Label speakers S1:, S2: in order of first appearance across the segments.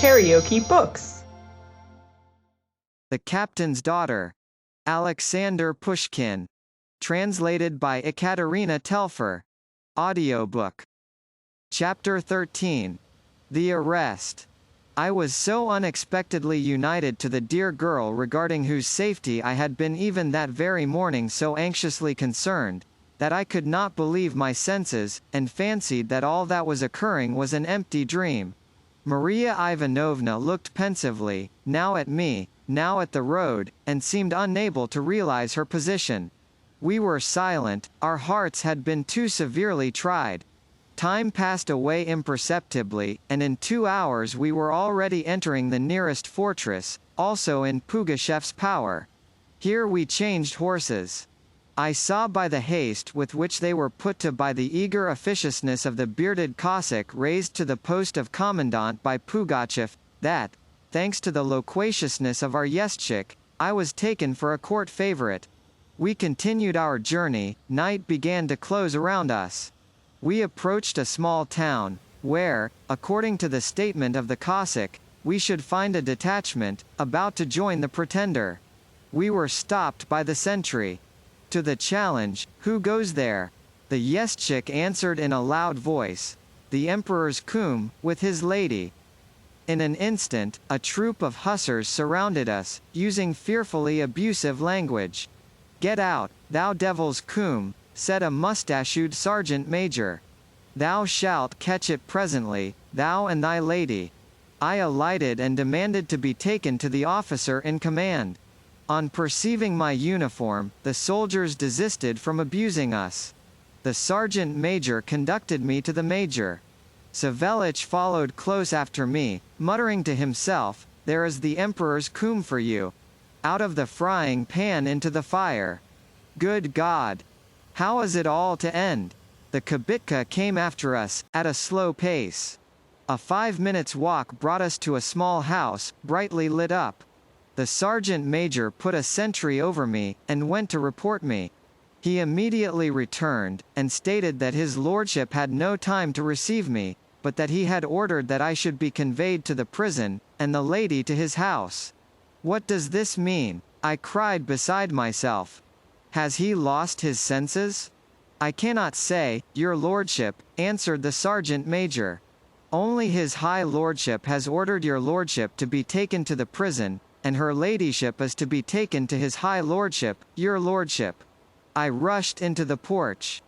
S1: KaraokeBooks.
S2: The Captain's Daughter. Aleksandr Pushkin. Translated by Ekaterina Telfer. Audiobook. Chapter 13. The Arrest. I was so unexpectedly united to the dear girl regarding whose safety I had been even that very morning so anxiously concerned, that I could not believe my senses, and fancied that all that was occurring was an empty dream. Maria Ivanovna looked pensively, now at me, now at the road, and seemed unable to realize her position. We were silent, our hearts had been too severely tried. Time passed away imperceptibly, and in 2 hours we were already entering the nearest fortress, also in Pugachev's power. Here we changed horses. I saw by the haste with which they were put to by the eager officiousness of the bearded Cossack raised to the post of commandant by Pugachev, that, thanks to the loquaciousness of our Yestchik, I was taken for a court favorite. We continued our journey, night began to close around us. We approached a small town, where, according to the statement of the Cossack, we should find a detachment, about to join the pretender. We were stopped by the sentry. To the challenge, "Who goes there?" the Yestchik answered in a loud voice, "The Emperor's Kum, with his lady." In an instant, a troop of hussars surrounded us, using fearfully abusive language. "Get out, thou devil's Kum," said a mustachioed sergeant major. "Thou shalt catch it presently, thou and thy lady." I alighted and demanded to be taken to the officer in command. On perceiving my uniform, the soldiers desisted from abusing us. The sergeant major conducted me to the major. Savelich followed close after me, muttering to himself, "There is the Emperor's Kum for you. Out of the frying pan into the fire. Good God! How is it all to end?" The kibitka came after us, at a slow pace. A 5 minutes' walk brought us to a small house, brightly lit up. The sergeant major put a sentry over me, and went to report me. He immediately returned, and stated that his lordship had no time to receive me, but that he had ordered that I should be conveyed to the prison, and the lady to his house. What does this mean? I cried beside myself. Has he lost his senses? I cannot say, your lordship, answered the sergeant major. Only his high lordship has ordered your lordship to be taken to the prison, and her ladyship is to be taken to his high lordship, your lordship. I rushed into the porch.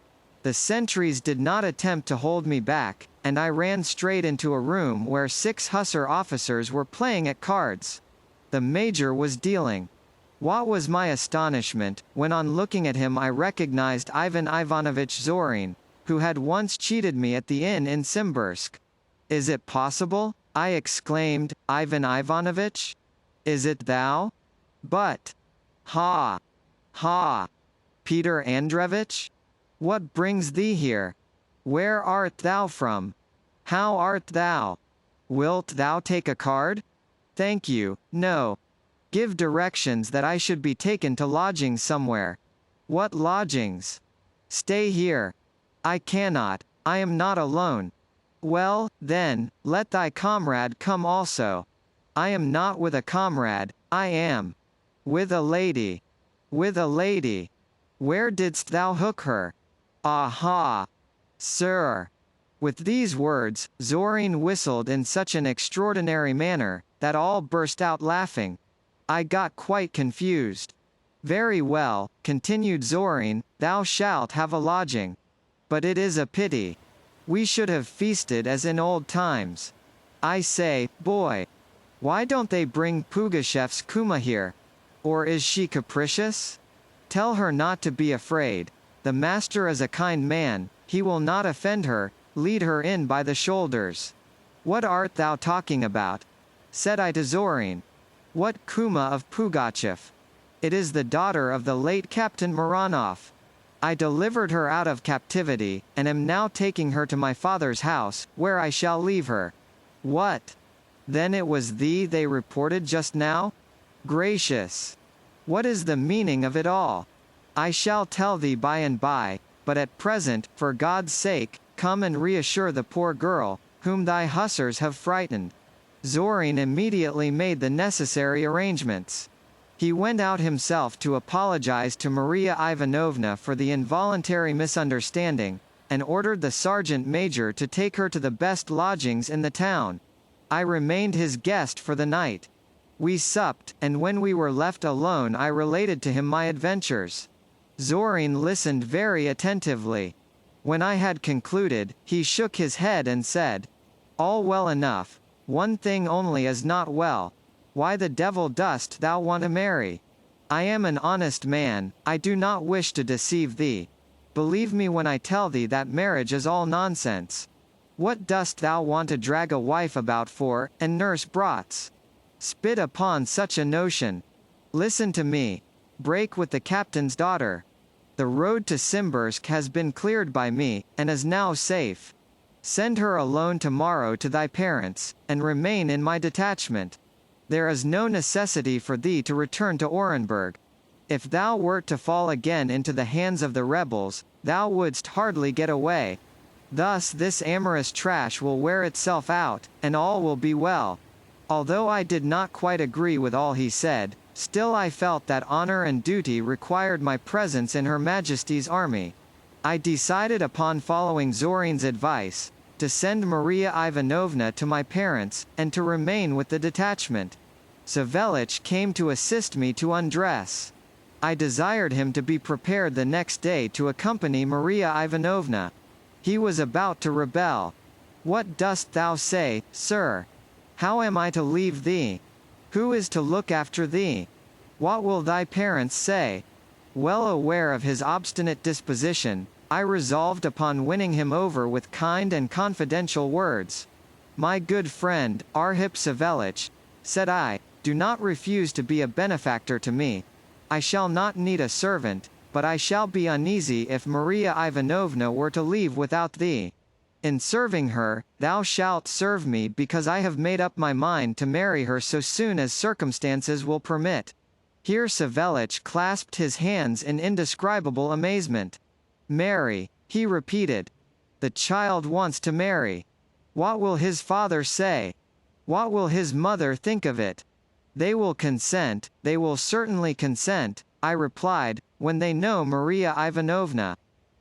S2: The sentries did not attempt to hold me back, and I ran straight into a room where 6 hussar officers were playing at cards. The major was dealing. What was my astonishment, when on looking at him I recognized Ivan Ivanovich Zorin, who had once cheated me at the inn in Simbursk. "Is it possible?" I exclaimed, "Ivan Ivanovich? Is it thou? But, ha! Ha! Peter Andreevich? What brings thee here? Where art thou from? How art thou? Wilt thou take a card? Thank you, no. Give directions that I should be taken to lodgings somewhere." "What lodgings?" "Stay here." "I cannot, I am not alone." "Well, then, let thy comrade come also." "I am not with a comrade, I am with a lady." "With a lady? Where didst thou hook her?" "Aha! Sir!" With these words, Zorin whistled in such an extraordinary manner, that all burst out laughing. I got quite confused. "Very well," continued Zorin, "thou shalt have a lodging. But it is a pity. We should have feasted as in old times. I say, boy, why don't they bring Pugachev's Kuma here? Or is she capricious? Tell her not to be afraid. The master is a kind man, he will not offend her, lead her in by the shoulders." "What art thou talking about?" said I to Zorin. "What Kuma of Pugachev? It is the daughter of the late Captain Mironov. I delivered her out of captivity, and am now taking her to my father's house, where I shall leave her." "What? Then it was thee they reported just now? Gracious! What is the meaning of it all? I shall tell thee by and by, but at present, for God's sake, come and reassure the poor girl, whom thy hussars have frightened." Zorin immediately made the necessary arrangements. He went out himself to apologize to Maria Ivanovna for the involuntary misunderstanding, and ordered the sergeant major to take her to the best lodgings in the town. I remained his guest for the night. We supped, and when we were left alone I related to him my adventures. Zorin listened very attentively. When I had concluded, he shook his head and said, "All well enough. One thing only is not well. Why the devil dost thou want to marry? I am an honest man, I do not wish to deceive thee. Believe me when I tell thee that marriage is all nonsense. What dost thou want to drag a wife about for, and nurse brats? Spit upon such a notion. Listen to me. Break with the captain's daughter. The road to Simbirsk has been cleared by me, and is now safe. Send her alone tomorrow to thy parents, and remain in my detachment. There is no necessity for thee to return to Orenburg. If thou wert to fall again into the hands of the rebels, thou wouldst hardly get away. Thus this amorous trash will wear itself out, and all will be well." Although I did not quite agree with all he said, still I felt that honor and duty required my presence in Her Majesty's army. I decided upon following Zorin's advice, to send Maria Ivanovna to my parents, and to remain with the detachment. Savelich came to assist me to undress. I desired him to be prepared the next day to accompany Maria Ivanovna. He was about to rebel. "What dost thou say, sir? How am I to leave thee? Who is to look after thee? What will thy parents say?" Well aware of his obstinate disposition, I resolved upon winning him over with kind and confidential words. "My good friend, Arhip Savelich," said I, "do not refuse to be a benefactor to me. I shall not need a servant, but I shall be uneasy if Maria Ivanovna were to leave without thee. In serving her, thou shalt serve me because I have made up my mind to marry her so soon as circumstances will permit." Here Savelich clasped his hands in indescribable amazement. "Marry," he repeated. "The child wants to marry. What will his father say? What will his mother think of it?" "They will consent, they will certainly consent," I replied, "when they know Maria Ivanovna.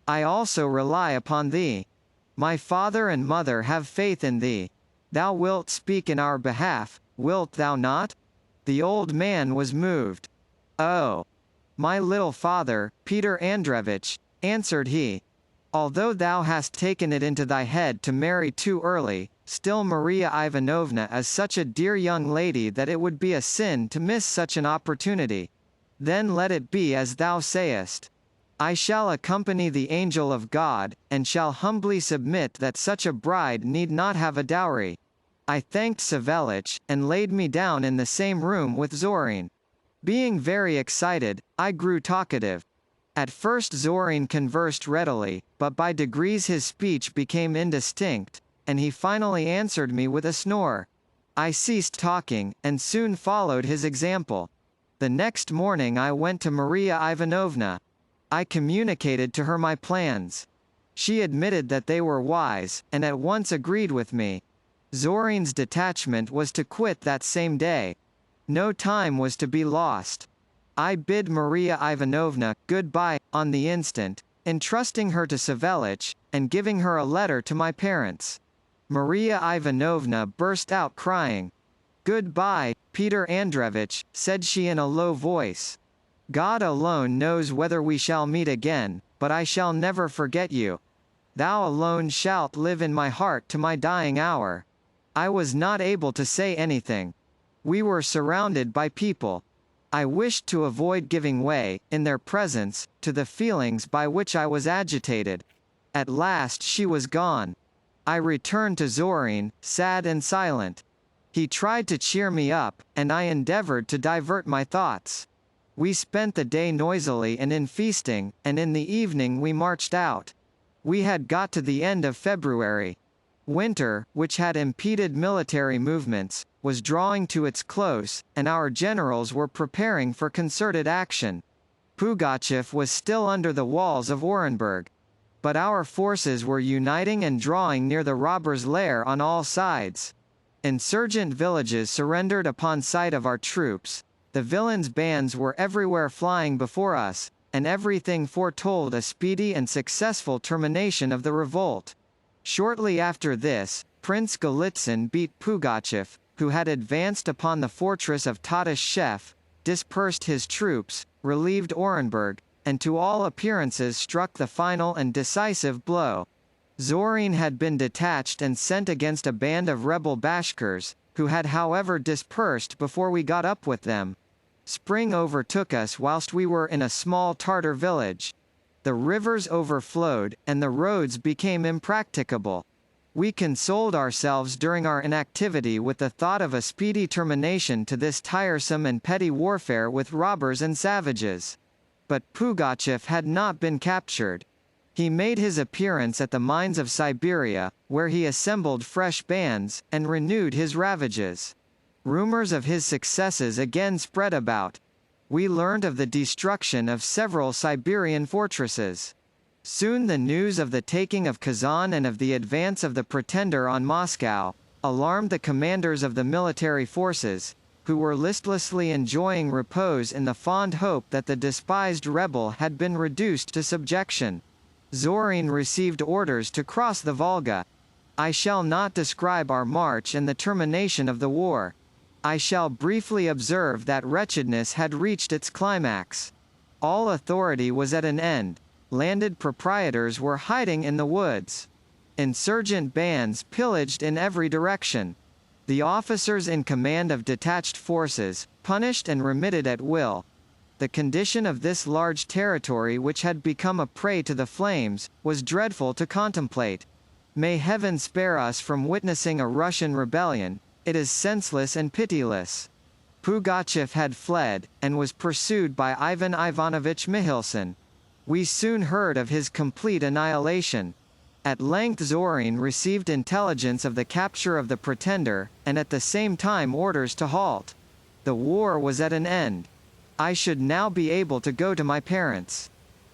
S2: I also rely upon thee. My father and mother have faith in thee. Thou wilt speak in our behalf, wilt thou not?" The old man was moved. "Oh, my little father, Peter Andrevich," answered he. "Although thou hast taken it into thy head to marry too early, still Maria Ivanovna is such a dear young lady that it would be a sin to miss such an opportunity. Then let it be as thou sayest. I shall accompany the angel of God, and shall humbly submit that such a bride need not have a dowry." I thanked Savelich, and laid me down in the same room with Zorin. Being very excited, I grew talkative. At first Zorin conversed readily, but by degrees his speech became indistinct, and he finally answered me with a snore. I ceased talking, and soon followed his example. The next morning I went to Maria Ivanovna. I communicated to her my plans. She admitted that they were wise, and at once agreed with me. Zorin's detachment was to quit that same day. No time was to be lost. I bid Maria Ivanovna good-bye, on the instant, entrusting her to Savelich, and giving her a letter to my parents. Maria Ivanovna burst out crying. "Good-bye, Peter Andrevich," said she in a low voice. "God alone knows whether we shall meet again, but I shall never forget you. Thou alone shalt live in my heart to my dying hour." I was not able to say anything. We were surrounded by people. I wished to avoid giving way, in their presence, to the feelings by which I was agitated. At last she was gone. I returned to Zorin, sad and silent. He tried to cheer me up, and I endeavored to divert my thoughts. We spent the day noisily and in feasting, and in the evening we marched out. We had got to the end of February. Winter, which had impeded military movements, was drawing to its close, and our generals were preparing for concerted action. Pugachev was still under the walls of Orenburg. But our forces were uniting and drawing near the robbers' lair on all sides. Insurgent villages surrendered upon sight of our troops, the villains' bands were everywhere flying before us, and everything foretold a speedy and successful termination of the revolt. Shortly after this, Prince Golitsyn beat Pugachev, who had advanced upon the fortress of Tatishchev, dispersed his troops, relieved Orenburg, and to all appearances struck the final and decisive blow. Zorin had been detached and sent against a band of rebel Bashkirs, who had however dispersed before we got up with them. Spring overtook us whilst we were in a small Tartar village. The rivers overflowed, and the roads became impracticable. We consoled ourselves during our inactivity with the thought of a speedy termination to this tiresome and petty warfare with robbers and savages. But Pugachev had not been captured. He made his appearance at the mines of Siberia, where he assembled fresh bands, and renewed his ravages. Rumors of his successes again spread about. We learned of the destruction of several Siberian fortresses. Soon the news of the taking of Kazan and of the advance of the pretender on Moscow alarmed the commanders of the military forces, who were listlessly enjoying repose in the fond hope that the despised rebel had been reduced to subjection. Zorin received orders to cross the Volga. I shall not describe our march and the termination of the war. I shall briefly observe that wretchedness had reached its climax. All authority was at an end. Landed proprietors were hiding in the woods. Insurgent bands pillaged in every direction. The officers in command of detached forces, punished and remitted at will. The condition of this large territory, which had become a prey to the flames, was dreadful to contemplate. May heaven spare us from witnessing a Russian rebellion. It is senseless and pitiless. Pugachev had fled, and was pursued by Ivan Ivanovich Mihilson. We soon heard of his complete annihilation. At length Zorin received intelligence of the capture of the pretender, and at the same time orders to halt. The war was at an end. I should now be able to go to my parents.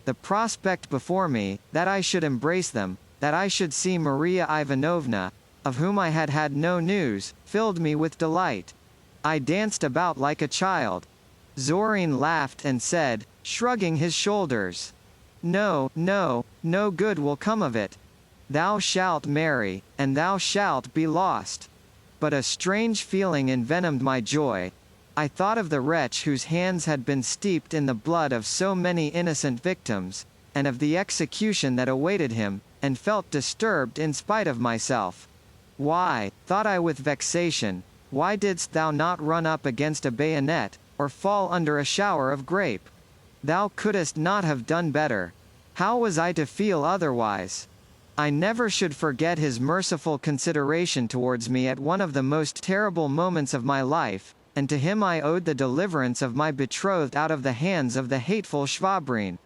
S2: The prospect before me, that I should embrace them, that I should see Maria Ivanovna, of whom I had had no news, filled me with delight. I danced about like a child. Zorin laughed and said, shrugging his shoulders, "No, no, no good will come of it. Thou shalt marry, and thou shalt be lost." But a strange feeling envenomed my joy. I thought of the wretch whose hands had been steeped in the blood of so many innocent victims, and of the execution that awaited him, and felt disturbed in spite of myself. Why, thought I with vexation, why didst thou not run up against a bayonet, or fall under a shower of grape? Thou couldst not have done better. How was I to feel otherwise? I never should forget his merciful consideration towards me at one of the most terrible moments of my life, and to him I owed the deliverance of my betrothed out of the hands of the hateful Schwabrin.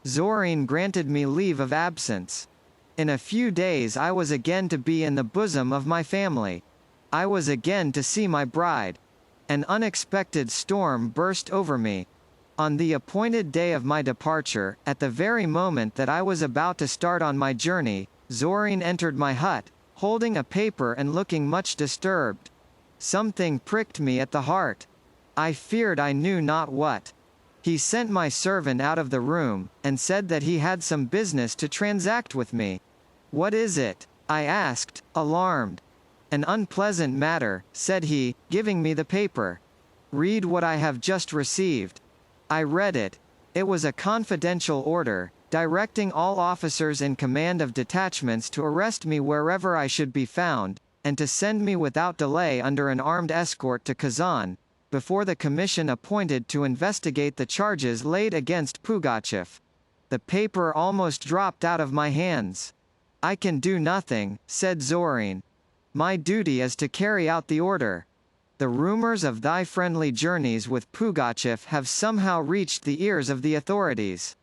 S2: Zorin granted me leave of absence. In a few days I was again to be in the bosom of my family. I was again to see my bride. An unexpected storm burst over me. On the appointed day of my departure, at the very moment that I was about to start on my journey, Zorin entered my hut, holding a paper and looking much disturbed. Something pricked me at the heart. I feared I knew not what. He sent my servant out of the room, and said that he had some business to transact with me. "What is it?" I asked, alarmed. "An unpleasant matter," said he, giving me the paper. "Read what I have just received." I read it. It was a confidential order, directing all officers in command of detachments to arrest me wherever I should be found, and to send me without delay under an armed escort to Kazan, before the commission appointed to investigate the charges laid against Pugachev. The paper almost dropped out of my hands. "I can do nothing," said Zorin. "My duty is to carry out the order. The rumors of thy friendly journeys with Pugachev have somehow reached the ears of the authorities.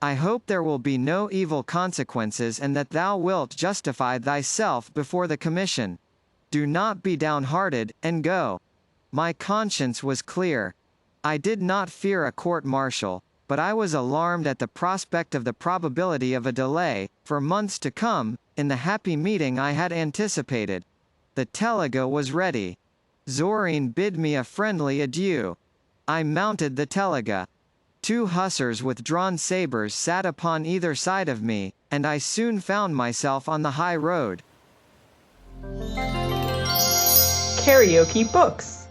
S2: I hope there will be no evil consequences and that thou wilt justify thyself before the commission. Do not be downhearted, and go." My conscience was clear. I did not fear a court-martial, but I was alarmed at the prospect of the probability of a delay, for months to come, in the happy meeting I had anticipated. The telega was ready. Zorine bid me a friendly adieu. I mounted the telega. 2 hussars with drawn sabres sat upon either side of me, and I soon found myself on the high road.
S1: KaraokeBooks.